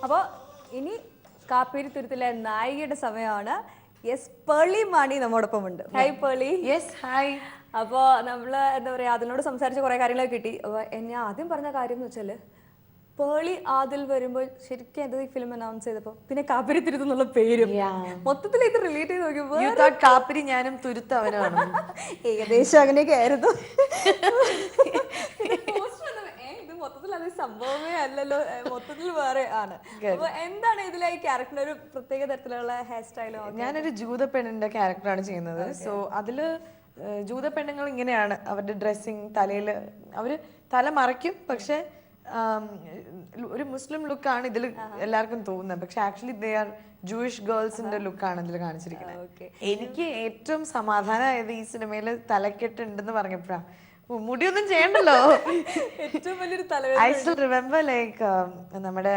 അപ്പോൾ ഇനി കാപ്പേരി തുരുത്തിലെ നായികയുടെ സമയമാണ്. യെസ്, പേളി മാണി നമ്മോടൊപ്പം ഉണ്ട്. ഹായ് പേളി. Yes, hi. അപ്പോൾ നമ്മൾ എന്താ പറയുക, അതിനോട് സംസാരിച്ച കുറേ കാര്യങ്ങളൊക്കെ കിട്ടി. അപ്പോൾ ഞാൻ ആദ്യം പറഞ്ഞ കാര്യം എന്ന് വെച്ചാൽ, പേളി ആദിൽ വരുമ്പോൾ ശരിക്കും അത് ഈ ഫിലിം അനൗൺസ് ചെയ്തപ്പോൾ പിന്നെ കാപ്പേരി തുരുത്ത് എന്നുള്ള പേരും മൊത്തത്തിൽ ഇത് റിലേറ്റ് ചെയ്ത് നോക്കിയപ്പോൾ കാപ്പരി ഞാനും തുരുത്ത് അവനാണ്. ഏകദേശം അങ്ങനെയൊക്കെ ആയിരുന്നു. ഇത് മൊത്തത്തിൽ അത് സംഭവമേ അല്ലല്ലോ, മൊത്തത്തിൽ വേറെ ആണ്. അപ്പൊ എന്താണ് ഇതിലെ ഈ ക്യാരക്ടറിന് ഒരു പ്രത്യേക തരത്തിലുള്ള ഹെയർ സ്റ്റൈലോ? ഞാനൊരു ജൂത പെണ്ണിന്റെ ക്യാരക്ടറാണ് ചെയ്യുന്നത്. സോ അതില് ജൂത പെണ്ണുങ്ങൾ ഇങ്ങനെയാണ്, അവരുടെ ഡ്രസ്സിങ്, തലയില് അവര് തല മറയ്ക്കും, പക്ഷെ ഒരു മുസ്ലിം ലുക്കാണ് ഇതിൽ എല്ലാവർക്കും തോന്നുന്നത്. പക്ഷെ ആക്ച്വലി ദേ ആർ ജൂയിഷ് ഗേൾസിന്റെ ലുക്കാണ് ഇതിൽ കാണിച്ചിരിക്കുന്നത്. എനിക്ക് ഏറ്റവും സമാധാനമായത് ഈ സിനിമയിൽ തലക്കെട്ട് ഉണ്ടെന്ന് പറഞ്ഞപ്പോഴാണ്. മുടിയൊന്നും ചെയ്യണ്ടല്ലോ. ഏറ്റവും വലിയൊരു ഐ സ്റ്റിൽ റിമെമ്പർ ലൈക്ക് നമ്മുടെ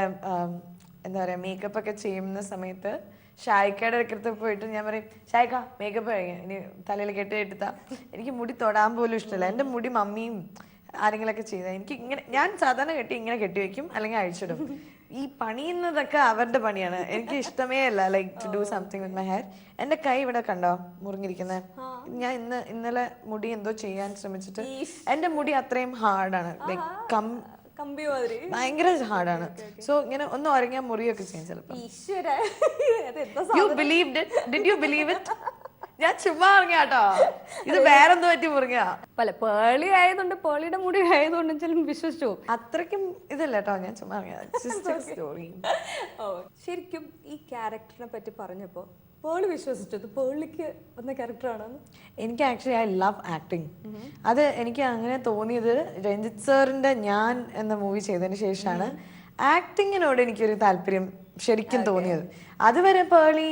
എന്താ പറയാ, മേക്കപ്പ് ഒക്കെ ചെയ്യുന്ന സമയത്ത് ഷായിക്കയുടെ അടുത്ത് പോയിട്ട് ഞാൻ പറയും, ഷായിക്ക മേക്കപ്പ് കഴിഞ്ഞ ഇനി തലയിൽ കെട്ടി എടുത്താ. എനിക്ക് മുടി തൊടാൻ പോലും ഇഷ്ടമല്ല. എൻ്റെ മുടി മമ്മിയും ആരെങ്കിലൊക്കെ ചെയ്താൽ എനിക്ക് ഇങ്ങനെ, ഞാൻ സാധാരണ കെട്ടി ഇങ്ങനെ കെട്ടി വെക്കും, അല്ലെങ്കിൽ അഴിച്ചിടും. ഈ പണിയുന്നതൊക്കെ അവരുടെ പണിയാണ്, എനിക്ക് ഇഷ്ടമേ അല്ല like to do something with my hair. എൻ്റെ കൈ ഇവിടെ കണ്ടോ മുറിഞ്ഞിരിക്കുന്നത്. ഞാൻ ഇന്നലെ മുടി എന്തോ ചെയ്യാൻ ശ്രമിച്ചിട്ട് എൻ്റെ മുടി അത്രയും ഹാർഡാണ്, ലൈക്ക് ഭയങ്കര ഹാർഡാണ്. സോ ഇങ്ങനെ ഒന്ന് ഉറങ്ങിയാൽ മുറിയൊക്കെ ചെയ്യും ചിലപ്പോൾ. ഞാൻ ചുമ്മാ ഇറങ്ങിയാട്ടോ, ഇത് വേറെന്തോ പറ്റി മുറിഞ്ഞ പല പേളി ആയതുകൊണ്ട്, പേളിയുടെ മുടി ആയതുകൊണ്ട് ചിലപ്പോൾ വിശ്വസിച്ചു. അത്രയ്ക്കും ഇതല്ല കേട്ടോ, ഞാൻ ചുമ്മാ സ്റ്റോറി. ശരിക്കും ഈ ക്യാരക്ടറിനെ പറ്റി പറഞ്ഞപ്പോൾ പേളി വിശ്വസിച്ചത് പേളിക്ക് വന്ന ക്യാരക്ടറാണെന്ന്? എനിക്ക് ആക്ച്വലി ഐ ലവ് ആക്ടിങ്. അത് എനിക്ക് അങ്ങനെ തോന്നിയത് രഞ്ജിത്ത് സാറിന്റെ ഞാൻ എന്ന മൂവി ചെയ്തതിന് ശേഷമാണ് ആക്ടിങ്ങിനോട് എനിക്കൊരു താല്പര്യം ശരിക്കും തോന്നിയത്. അതുവരെ പേളി,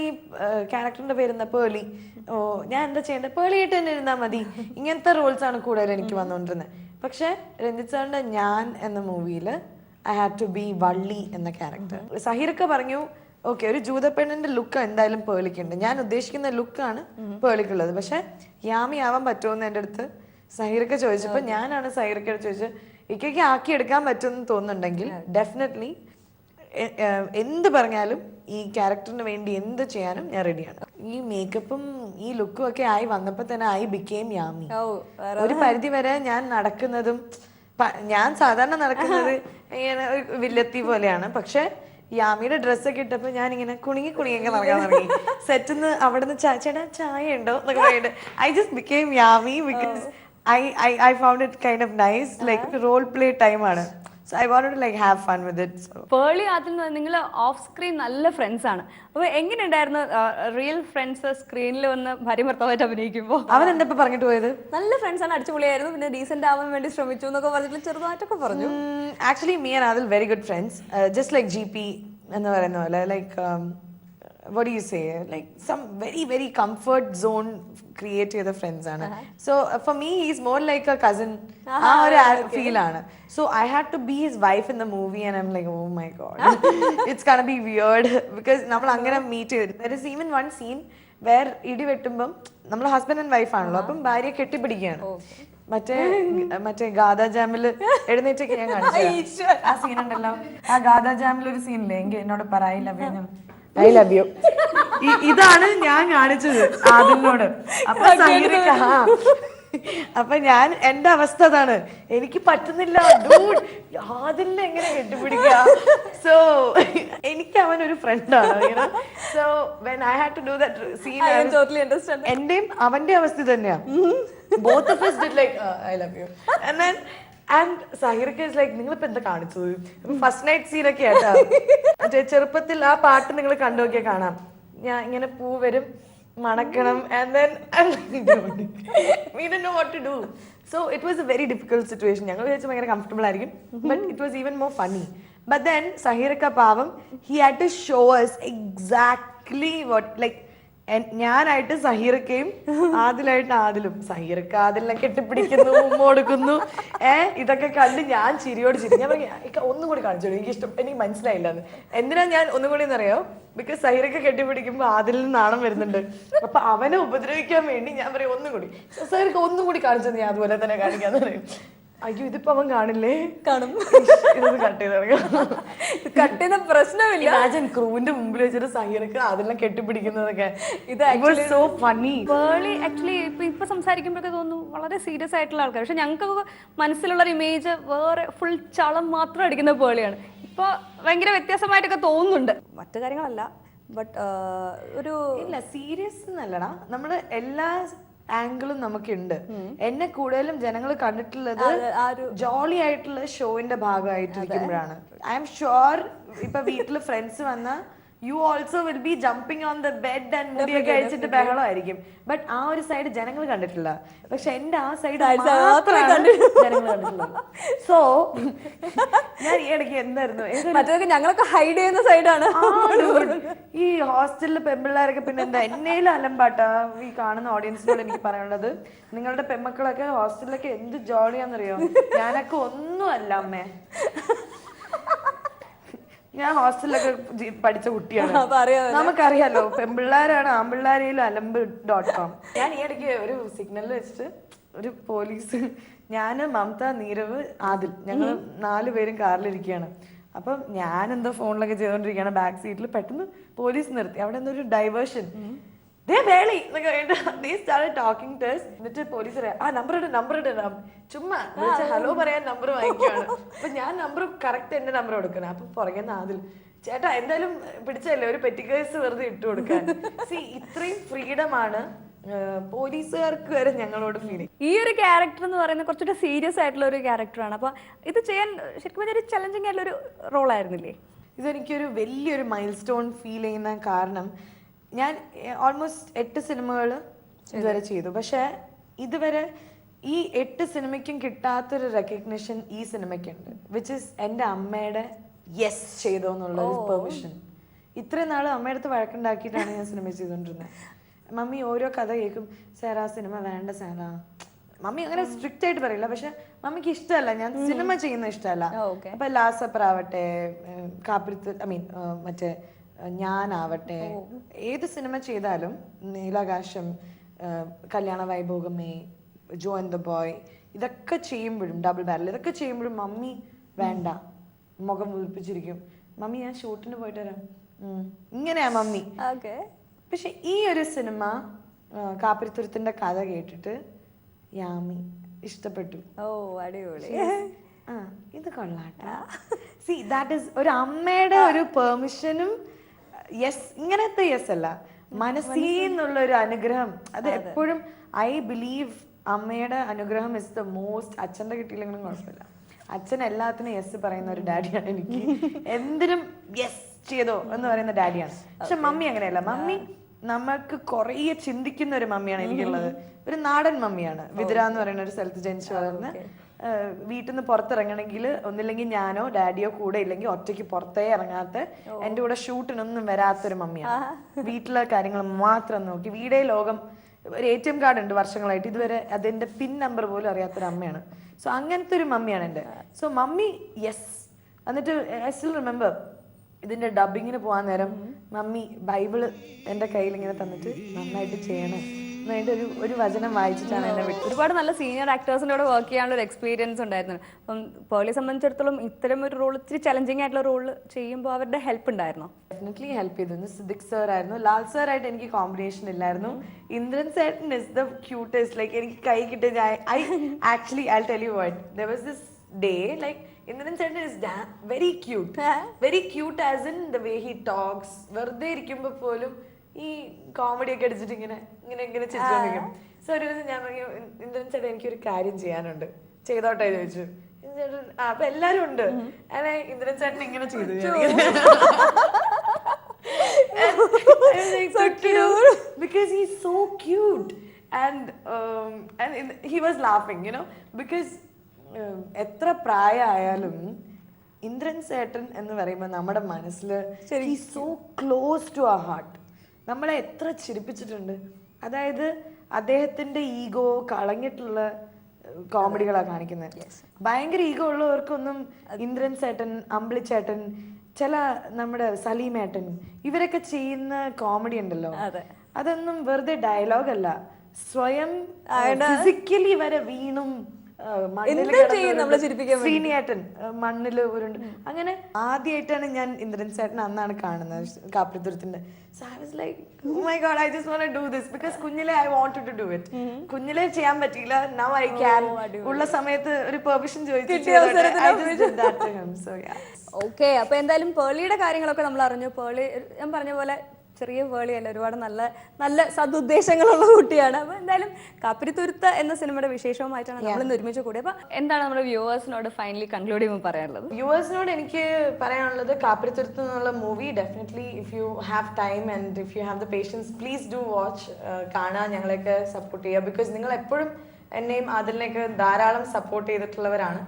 ക്യാരക്ടറിന്റെ പേരെന്താ പേളി, ഓ ഞാൻ എന്താ ചെയ്യേണ്ടത്, പേളിയായിട്ട് തന്നെ ഇരുന്നാൽ മതി, ഇങ്ങനത്തെ റോൾസ് ആണ് കൂടുതൽ എനിക്ക് വന്നുകൊണ്ടിരുന്നത്. പക്ഷെ രഞ്ജിത്ത് സാറിന്റെ ഞാൻ എന്ന മൂവിയിൽ ഐ ഹാഡ് ടു ബി വള്ളി എന്ന ക്യാരക്ടർ. സഹീറൊക്കെ പറഞ്ഞു, ഓക്കെ ഒരു ജൂതപ്പെണ്ണിന്റെ ലുക്ക് എന്തായാലും പേളിക്കുണ്ട്, ഞാൻ ഉദ്ദേശിക്കുന്ന ലുക്കാണ് പേളിക്കുള്ളത്, പക്ഷെ യാമി ആവാൻ പറ്റുമെന്ന് എൻ്റെ അടുത്ത് സഹീറൊക്കെ ചോദിച്ചപ്പോൾ ഞാനാണ് സഹീറൊക്കെ ചോദിച്ചത്, ഇക്കൊക്കെ ആക്കിയെടുക്കാൻ പറ്റുമെന്ന് തോന്നുന്നുണ്ടെങ്കിൽ ഡെഫിനറ്റ്ലി എന്ത് പറഞ്ഞാലും ഈ ക്യാരക്ടറിന് വേണ്ടി എന്ത് ചെയ്യാനും ഞാൻ റെഡിയാണ്. ഈ മേക്കപ്പും ഈ ലുക്കും ഒക്കെ ആയി വന്നപ്പോൾ തന്നെ ഐ ബിക്കെയിം യാമി. ഒരു പരിധി വരെ ഞാൻ നടക്കുന്നതും, ഞാൻ സാധാരണ നടക്കുന്നത് ഇങ്ങനെ ഒരു വില്ലത്തി പോലെയാണ്, പക്ഷെ യാമിയുടെ ഡ്രസ്സൊക്കെ ഇട്ടപ്പോൾ ഞാൻ ഇങ്ങനെ കുണിങ്ങിയൊക്കെ നടക്കാൻ തുടങ്ങി. സെറ്റിന്ന് അവിടെ നിന്ന് ചേട്ടാ ചായ ഉണ്ടോ എന്നൊക്കെ പറഞ്ഞിട്ട് I just became Yami because I found it kind of nice, like role play time ആണ്. So I wanted to like have fun with it. Pearle അതിൽ നിങ്ങൾ ഓഫ് സ്ക്രീൻ നല്ല ഫ്രണ്ട്സ് ആണ്. അപ്പോൾ എങ്ങനെയുണ്ടായിരുന്നു റിയൽ ഫ്രണ്ട്സ് സ്ക്രീനിൽ വന്ന് ഭാര്യ ഭർത്താവായിട്ട് അഭിനയിക്കുമ്പോൾ? അവൻ എന്താ പറഞ്ഞിട്ട് പോയത്? നല്ല ഫ്രണ്ട്സ് ആണ്, അടിച്ചുപൊളിയായിരുന്നു, പിന്നെ ഡീസെന്റ് ആവാൻ വേണ്ടി ശ്രമിച്ചു എന്നൊക്കെ പറഞ്ഞിട്ട് ചെറുതായിട്ടൊക്കെ പറഞ്ഞു. Actually me and Adil very good friends, just like GP എന്ന് പറയുന്ന പോലെ, like what do you say, like some very comfort zone create ചെയ്ത ഫ്രണ്ട്സ് ആണ്. So for me he's more like a cousin. ആ ഒരു ഫീൽ ആണ്. So I had to be his wife in the movie and I'm like, oh my god, it's gonna be weird because നമ്മൾ അങ്ങനെ meet ചെയ്തു. There is even one scene where ഇടി വെട്ടുമ്പം നമ്മൾ husband and wife ആണല്ലോ, അപ്പം ഭാര്യ കെട്ടിപ്പിടിക്കുകയാണ്. മറ്റേ ഗാദാ ജാമില് എഴുന്നേറ്റൊക്കെ ഞാൻ കാണിച്ചു ആ സീൻ ഉണ്ടല്ലോ. ആ ഗാദാ ജാമിൽ ഒരു സീനില്ലേ, എങ്കിൽ എന്നോട് പറ I love you, I love you, ഇതാണ് ഞാൻ കാണിച്ചത് ആദിലിനോട്. അപ്പൊ ഞാൻ എന്റെ അവസ്ഥ അതാണ്, എനിക്ക് പറ്റുന്നില്ല ഡൂഡ്, ആദിലിനെ എങ്ങനെ കെട്ടിപ്പിടിക്കുക. സോ എനിക്ക് അവൻ ഒരു ഫ്രണ്ടാണ്. So when I had to do that scene, എന്റെയും അവന്റെ അവസ്ഥ തന്നെയാ. Both of us did like I love you and then സഹീറൊക്കെ is like, നിങ്ങളിപ്പോ എന്താ കാണിച്ചത്? ഫസ്റ്റ് നൈറ്റ് സീനൊക്കെ ആയിട്ടാ. മറ്റേ ചെറുപ്പത്തിൽ ആ പാട്ട് നിങ്ങൾ കണ്ടുനോക്കിയാൽ കാണാം, ഞാൻ ഇങ്ങനെ പൂ വരും മണക്കണം and then we didn't know what to do. So it was a very difficult situation. ഞങ്ങൾ വിചാരിച്ചു ഭയങ്കര കംഫർട്ടബിൾ ആയിരിക്കും, but it was even more funny. But then സഹീറൊക്കെ പാവം, he had to show us exactly what, like ഞാനായിട്ട് സഹീറക്കയും ആദിലായിട്ട് ആദിലും, സഹീറക്ക ആദിലിനെ കെട്ടിപ്പിടിക്കുന്നു, ഉമ്മ കൊടുക്കുന്നു, ഇതൊക്കെ കണ്ട് ഞാൻ ചിരിയോട് ചിരി. ഞാൻ പറഞ്ഞു ഒന്നും കൂടി കാണിച്ചോളൂ, എനിക്ക് മനസ്സിലായില്ല. എന്തിനാ ഞാൻ ഒന്നും കൂടി എന്നറിയോ, ബിക്കോസ് സഹീറക്ക കെട്ടിപ്പിടിക്കുമ്പോൾ ആദിലിന് നാണം വരുന്നുണ്ട്. അപ്പൊ അവനെ ഉപദ്രവിക്കാൻ വേണ്ടി ഞാൻ പറയും ഒന്നും കൂടി, സഹീറക്ക ഒന്നും കൂടി കാണിച്ചത് ഞാൻ അതുപോലെ തന്നെ കാണിക്കാന്ന് പറയും. അയ്യോ ഇതിപ്പോ അവൻ കാണില്ലേ? കാണും. ഇതൊന്ന് കട്ട് ചെയ്ത് കട്ട് ചെയ്യുന്ന പ്രശ്നമില്ല. ഇമാജിൻ ക്രൂവിന്റെ മുമ്പിൽ വെച്ചിട്ട് സഹീർക്ക് അതെല്ലാം കെട്ടിപ്പിടിക്കുന്നതൊക്കെ. ഇത് സോ ഫണ്ണി. പേളി ആക്ച്വലി ഇപ്പൊ സംസാരിക്കുമ്പോഴൊക്കെ തോന്നുന്നു വളരെ സീരിയസ് ആയിട്ടുള്ള ആൾക്കാർ. പക്ഷെ ഞങ്ങൾക്ക് മനസ്സിലുള്ള ഒരു ഇമേജ് വേറെ ഫുൾ ചളം മാത്രം അടിക്കുന്ന പേളിയാണ്. ഇപ്പൊ ഭയങ്കര വ്യത്യാസമായിട്ടൊക്കെ തോന്നുന്നുണ്ട്. മറ്റു കാര്യങ്ങളല്ല, ബട്ട് ഒരു ഇല്ല സീരിയസ് എന്നല്ലടാ, നമ്മുടെ എല്ലാ ആംഗിളും നമുക്കുണ്ട്. എന്നെ കൂടുതലും ജനങ്ങൾ കണ്ടിട്ടുള്ളത് ജോളി ആയിട്ടുള്ള ഷോയിന്റെ ഭാഗമായിട്ടിരിക്കുമ്പോഴാണ്. ഐ എം ഷുവർ ഇപ്പൊ വീട്ടില് ഫ്രണ്ട്സ് വന്ന you also will be jumping on the bed and മുടിയൊക്കെ അഴിച്ചിട്ട് ബഹളമായിരിക്കും. ബട്ട് ആ ഒരു സൈഡ് ജനങ്ങൾ കണ്ടിട്ടില്ല. പക്ഷെ എന്റെ ആ സൈഡ് ജനങ്ങൾ കണ്ടിട്ടുള്ളത്. സോ ഞാൻ ഈ ഇടയ്ക്ക് എന്തായിരുന്നു, മറ്റൊക്കെ ഞങ്ങളൊക്കെ ഹൈഡ് ചെയ്യുന്ന സൈഡാണ്. ഈ ഹോസ്റ്റലിലെ പെൺപിള്ളേരൊക്കെ പിന്നെ എന്താ എന്നേലും അലമ്പാട്ടാ. ഈ കാണുന്ന ഓഡിയൻസിനോട് എനിക്ക് പറയാനുള്ളത്, നിങ്ങളുടെ പെൺമക്കളൊക്കെ ഹോസ്റ്റലിലൊക്കെ എന്ത് ജോളിയാന്നറിയോ? ഞാനൊക്കെ ഒന്നും അല്ല അമ്മേ. ഞാൻ ഹോസ്റ്റലിലൊക്കെ പഠിച്ച കുട്ടിയാണ്, നമുക്കറിയാലോ. പെൺപിള്ളേരാണ് ആൺപിള്ളേരേലും alamb.com. ഞാൻ ഈ ഇടയ്ക്ക് ഒരു സിഗ്നലിൽ വെച്ചിട്ട് ഒരു പോലീസ്, ഞാന്, മമത, നീരവ്, ആദിൽ, ഞങ്ങൾ 4 പേരും കാറിലിരിക്കുകയാണ്. അപ്പം ഞാൻ എന്തോ ഫോണിലൊക്കെ ചെയ്തോണ്ടിരിക്കുകയാണ് ബാക്ക് സീറ്റിൽ. പെട്ടെന്ന് പോലീസ് നിർത്തി. അവിടെ എന്തോ ഒരു ഡൈവേർഷൻ, എന്നിട്ട് പോലീസ് നമ്പർ ഇട ചുമ്മാ ഹലോ പറയാൻ നമ്പർ വാങ്ങിക്കുകയാണ്. അപ്പൊ ഞാൻ നമ്പർ കറക്റ്റ് എന്റെ നമ്പർ കൊടുക്കണം. അപ്പൊ പുറകെ അതിൽ ചേട്ടാ എന്തായാലും പിടിച്ചല്ലേ, ഒരു പെറ്റിക്കേഴ്സ് വെറുതെ ഇട്ട് കൊടുക്കാൻ. ഇത്രയും ഫ്രീഡം ആണ് പോലീസുകാർക്ക് വരെ ഞങ്ങളോട് ഫീൽ. ഈ ഒരു ക്യാരക്ടർ എന്ന് പറയുന്നത് കുറച്ചുകൂടെ സീരിയസ് ആയിട്ടുള്ള ഒരു ക്യാരക്ടറാണ്. അപ്പൊ ഇത് ചെയ്യാൻ ശരിക്കും ഒരു ചലഞ്ചിങ് ആയിട്ടുള്ള ഒരു റോൾ ആയിരുന്നില്ലേ? ഇതെനിക്കൊരു വലിയൊരു മൈൽ സ്റ്റോൺ ഫീൽ ചെയ്യുന്ന കാരണം, ഞാൻ ഓൾമോസ്റ്റ് 8 സിനിമകൾ ഇതുവരെ ചെയ്തു. പക്ഷെ ഇതുവരെ ഈ 8 സിനിമയ്ക്കും കിട്ടാത്തൊരു റെക്കഗ്നിഷൻ ഈ സിനിമയ്ക്കുണ്ട്, വിച്ച് ഇസ് എൻ്റെ അമ്മയുടെ യെസ് ചെയ്തോ എന്നുള്ള ഒരു പെർമിഷൻ. ഇത്രയും നാൾ അമ്മയുടെ അടുത്ത് വഴക്കുണ്ടാക്കിയിട്ടാണ് ഞാൻ സിനിമ ചെയ്തുകൊണ്ടിരുന്നത്. മമ്മി ഓരോ കഥ കേൾക്കും, സാർ ആ സിനിമ വേണ്ട സാറാ. മമ്മി അങ്ങനെ സ്ട്രിക്റ്റ് ആയിട്ട് പറയില്ല, പക്ഷെ മമ്മിക്ക് ഇഷ്ടമല്ല, ഞാൻ സിനിമ ചെയ്യുന്ന ഇഷ്ടമല്ല. അപ്പൊ ലാസ്റ്റ് സപ്പർ ആവട്ടെ, മറ്റേ ഞാനാവട്ടെ, ഏത് സിനിമ ചെയ്താലും, നീലാകാശം, കല്യാണ വൈഭോഗമേ, ജോ ആൻഡ് ദ ബോയ്, ഇതൊക്കെ ചെയ്യുമ്പോഴും, ഡബിൾ ബാരൽ, ഇതൊക്കെ ചെയ്യുമ്പോഴും മമ്മി വേണ്ട, മുഖം വീർപ്പിച്ചിരിക്കും. മമ്മി ഞാൻ ഷൂട്ടിന് പോയിട്ട് വരാം, ഇങ്ങനെയാ മമ്മി. പക്ഷെ ഈ ഒരു സിനിമ കാപ്പിരിത്തുരുത്തിന്റെ കഥ കേട്ടിട്ട് യാമി ഇഷ്ടപ്പെട്ടു. അടിപൊളി, ഇത് കൊള്ളാട്ടാ. ദാറ്റ് ഈസ് ഒരു അമ്മയുടെ ഒരു പെർമിഷനും യെസ്. ഇങ്ങനത്തെ യെസ് അല്ല, മനസ്സിന്നുള്ള ഒരു അനുഗ്രഹം. അത് എപ്പോഴും ഐ ബിലീവ് അമ്മയുടെ അനുഗ്രഹം ഇസ് ദ മോസ്റ്റ്. അച്ഛൻ്റെ കിട്ടിയില്ലെങ്കിലും കുഴപ്പമില്ല, അച്ഛൻ എല്ലാത്തിനും യെസ് പറയുന്ന ഒരു ഡാഡിയാണ് എനിക്ക്. എന്തിനും യെസ് ചെയ്തോ എന്ന് പറയുന്ന ഡാഡിയാണ്. പക്ഷെ മമ്മി അങ്ങനെയല്ല. മമ്മി നമ്മൾക്ക് കുറേ ചിന്തിക്കുന്ന ഒരു മമ്മിയാണ് എനിക്കുള്ളത്. ഒരു നാടൻ മമ്മിയാണ്. വിതുര എന്ന് പറയുന്ന ഒരു സ്ഥലത്ത് ജനിച്ചു വളർന്ന് വീട്ടിൽ നിന്ന് പുറത്തിറങ്ങണമെങ്കിൽ ഒന്നില്ലെങ്കിൽ ഞാനോ ഡാഡിയോ കൂടെ ഇല്ലെങ്കിൽ ഒറ്റയ്ക്ക് പുറത്തേ ഇറങ്ങാത്ത, എൻ്റെ കൂടെ ഷൂട്ടിനൊന്നും വരാത്തൊരു മമ്മിയാണ്. വീട്ടിലെ കാര്യങ്ങൾ മാത്രം നോക്കി, വീടേ ലോകം. ഒരു ATM കാർഡ് ഉണ്ട് വർഷങ്ങളായിട്ട്, ഇതുവരെ അതിൻ്റെ പിൻ നമ്പർ പോലും അറിയാത്തൊരു അമ്മയാണ്. സോ അങ്ങനത്തെ ഒരു മമ്മിയാണ് എൻ്റെ. So mummy yes. എന്നിട്ട് ഐ സ്റ്റിൽ റിമെമ്പർ, ഇതിൻ്റെ ഡബിങ്ങിന് പോകാൻ നേരം മമ്മി ബൈബിള് എൻ്റെ കയ്യിൽ ഇങ്ങനെ തന്നിട്ട് നന്നായിട്ട് ചെയ്യണം എന്നിട്ട് ഒരു വചനം വായിച്ചിട്ടാണ് എന്നെ വിട്ടത്. ഒരുപാട് നല്ല സീനിയർ ആക്ടേഴ്സിൻ്റെ കൂടെ വർക്ക് ചെയ്യാനുള്ള ഒരു എക്സ്പീരിയൻസ് ഉണ്ടായിരുന്നു. അപ്പം പേളിയെ സംബന്ധിച്ചിടത്തോളം ഇത്തരം ഒരു റോൾ, ഇത്തിരി ചലഞ്ചിങ് ആയിട്ടുള്ള റോൾ ചെയ്യുമ്പോൾ അവരുടെ ഹെൽപ്പ് ഉണ്ടായിരുന്നോ? ഡെഫിനറ്റ്ലി ഹെൽപ്പ് ചെയ്തിരുന്നു. സിദ്ദിഖ് സർ ആയിരുന്നു. ലാൽ സർ ആയിട്ട് എനിക്ക് കോമ്പിനേഷൻ ഇല്ലായിരുന്നു. ഇന്ദ്രൻ ചേട്ടൻ ഇസ് ദ ക്യൂട്ടസ്റ്റ്. ലൈക്ക് എനിക്ക് കൈ കിട്ടിയ I tell you what, there was this day, like Indran ചേട്ടൻ is very cute, very cute as in the way he talks. വെറുതെ ഇരിക്കുമ്പോൾ പോലും ഈ കോമഡി ഒക്കെ അടിച്ചിട്ട് ഇങ്ങനെ ഇങ്ങനെ ഇങ്ങനെ ചിരിച്ചോണ്ടിരിക്കും. സോ ഒരു ദിവസം ഞാൻ പറഞ്ഞു, ഇന്ദ്രൻ ചേട്ടൻ എനിക്കൊരു കാര്യം ചെയ്യാനുണ്ട്, ചെയ്തോട്ടെ ചോദിച്ചു. ചേട്ടൻ അപ്പൊ എല്ലാരും ഉണ്ട്. അല്ലെ ഇന്ദ്രൻ ചേട്ടൻ ഇങ്ങനെ ചെയ്തു. Because he's so cute and he was laughing, you know, because എത്ര പ്രായമായാലും ഇന്ദ്രൻ ചേട്ടൻ എന്ന് പറയുമ്പോൾ നമ്മുടെ മനസ്സിൽ so close to our heart. നമ്മളെ എത്ര ചിരിപ്പിച്ചിട്ടുണ്ട്. അതായത് അദ്ദേഹത്തിന്റെ ഈഗോ കളഞ്ഞിട്ടുള്ള കോമഡികളാണ് കാണിക്കുന്നത്. ഭയങ്കര ഈഗോ ഉള്ളവർക്കൊന്നും ഇന്ദ്രൻ ചേട്ടൻ, അമ്പിളിച്ചേട്ടൻ, ചില നമ്മുടെ സലീമേട്ടൻ, ഇവരൊക്കെ ചെയ്യുന്ന കോമഡി ഉണ്ടല്ലോ, അതൊന്നും വെറുതെ ഡയലോഗ് അല്ല, സ്വയം ഫിസിക്കലി വരെ വീണും എന്താ ചെയ്യും നമ്മളെ ചിരിപ്പിക്കാൻ വേണ്ടി? ശ്രീനിയേട്ടൻ മണ്ണില് ഉരുണ്ട് അങ്ങനെ ആദ്യമായിട്ടാണ് ഞാൻ ഇന്ദ്രൻ ചേട്ടൻ അന്നാണ് കാണുന്നത് കാപ്പിരിത്തുരത്തിന്റെ. So I was like, oh my god, I just want to do this because കുഞ്ഞിലെ I wanted to do it. കുഞ്ഞിലെ ചെയ്യാൻ പറ്റിയില്ല, now I can. ഉള്ള സമയത്ത് ഒരു പെർമിഷൻ ചോദിച്ചു so yeah. ഓക്കെ, അപ്പൊ എന്തായാലും പേളിയുടെ കാര്യങ്ങളൊക്കെ നമ്മൾ അറിഞ്ഞു. പേളി ഞാൻ പറഞ്ഞ പോലെ ചെറിയ പേളിയല്ല, ഒരുപാട് നല്ല നല്ല സദുദ്ദേശങ്ങളുള്ള കുട്ടിയാണ്. അപ്പൊ എന്തായാലും കാപ്പിരിത്തുരുത്ത് എന്ന സിനിമയുടെ വിശേഷവുമായിട്ടാണ് നമ്മൾ ഇന്ന് ഒരുമിച്ച് കൂടി. അപ്പൊ എന്താണ് നമ്മുടെ വ്യൂവേഴ്സിനോട് ഫൈനലി കൺക്ലൂഡ് ചെയ്യുമ്പോൾ പറയാനുള്ളത്? വ്യൂവേഴ്സിനോട് എനിക്ക് പറയാനുള്ളത്, കാപ്പിരിത്തുരുത്ത് എന്നുള്ള movie definitely if you have time and if you have the patience please do watch. കാണാൻ ഞങ്ങളെയൊക്കെ സപ്പോർട്ട് ചെയ്യുക. ബിക്കോസ് നിങ്ങൾ എപ്പോഴും എന്നെയും അതിലേക്ക് ധാരാളം സപ്പോർട്ട് ചെയ്തിട്ടുള്ളവരാണ്.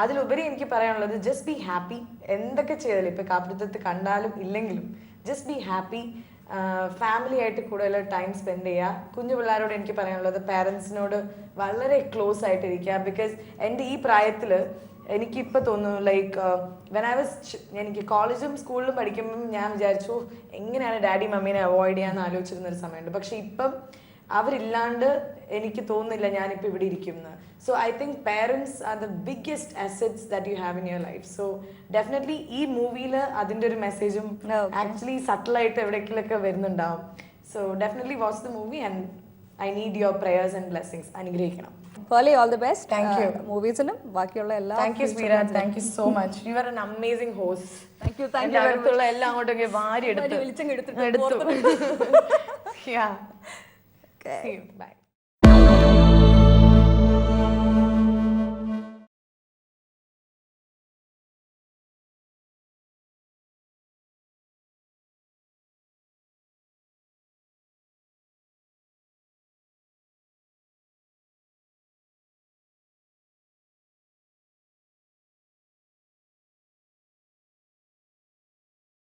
അതിലുപരി എനിക്ക് പറയാനുള്ളത്, ജസ്റ്റ് ബി ഹാപ്പി. എന്തൊക്കെ ചെയ്താലും, ഇപ്പൊ കാപ്പിരിത്തുരുത്ത് കണ്ടാലും ഇല്ലെങ്കിലും ജസ്റ്റ് ബി ഹാപ്പി. ഫാമിലി ആയിട്ട് കൂടുതൽ ടൈം സ്പെൻഡ് ചെയ്യുക. കുഞ്ഞു പിള്ളേരോട് എനിക്ക് പറയാനുള്ളത്, പാരൻസിനോട് വളരെ ക്ലോസ് ആയിട്ടിരിക്കുക. ബിക്കോസ് എൻ്റെ ഈ പ്രായത്തിൽ എനിക്കിപ്പോൾ തോന്നുന്നു ലൈക്ക് വെൻ ഐ വാസ്, എനിക്ക് കോളേജും സ്കൂളിലും പഠിക്കുമ്പം ഞാൻ വിചാരിച്ചു എങ്ങനെയാണ് ഡാഡി മമ്മീനെ അവോയ്ഡ് ചെയ്യാന്ന് ആലോചിച്ചിരുന്നൊരു സമയമുണ്ട്. പക്ഷെ ഇപ്പം അവരില്ലാണ്ട് എനിക്ക് തോന്നുന്നില്ല ഞാനിപ്പോൾ ഇവിടെ ഇരിക്കുന്നത്. So I think parents are the biggest assets that you have in your life. So definitely ഈ മൂവിയിൽ അതിൻ്റെ ഒരു മെസ്സേജും ആക്ച്വലി സട്ടിലായിട്ട് എവിടേക്കിലൊക്കെ വരുന്നുണ്ടാവും. So definitely watch the movie and I need your prayers and blessings. അനുഗ്രഹിക്കണം. Pearle, all the best. Thank you. മൂവീസിനും ബാക്കിയുള്ള എല്ലാ. Thank you Sweera, thank you so much. You are an amazing host. Thank you. അടുത്തുള്ള എല്ലാം അങ്ങോട്ടൊക്കെ വാരി എടുത്തു. വിളിച്ചെടുത്തു. Yeah. See you. Bye.